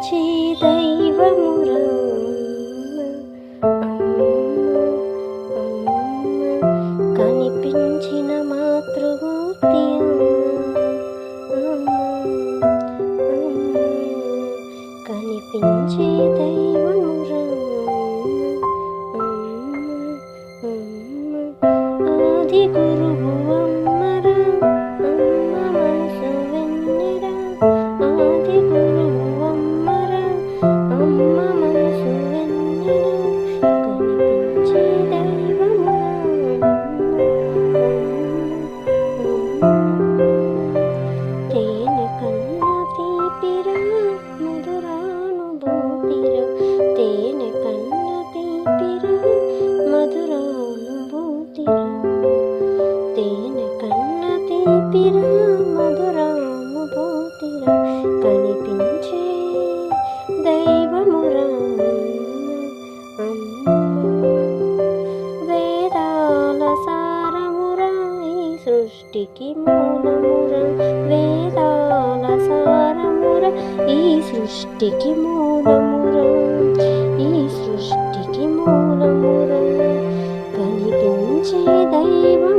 కనిపించే దైవమురా కనిపించిన మాతృమూర్తి కనిపించే దైవమురా ఆది గురువు అమ్మరా అమ్మ మనసు వెన్నెరా ఆది గురువు అమ్మరా అమ్మ మనసు వెన్నెరా కనిపించే దైవమురా తేనె కన్నా తీపిరా మధురానుభూతిరా తేనె కన్నా తీపిరా మధురానుభూతిరా తేనె కన్నా తీపిరా మధురానుభూతిరా కనిపించే దైవమురా వేదాల సారమురా ఈ సృష్టికి మూలమురా వేదాల సారమురా ఈ సృష్టికి మూలమురా ఈ సృష్టికి మూలమురా కనిపించే దైవం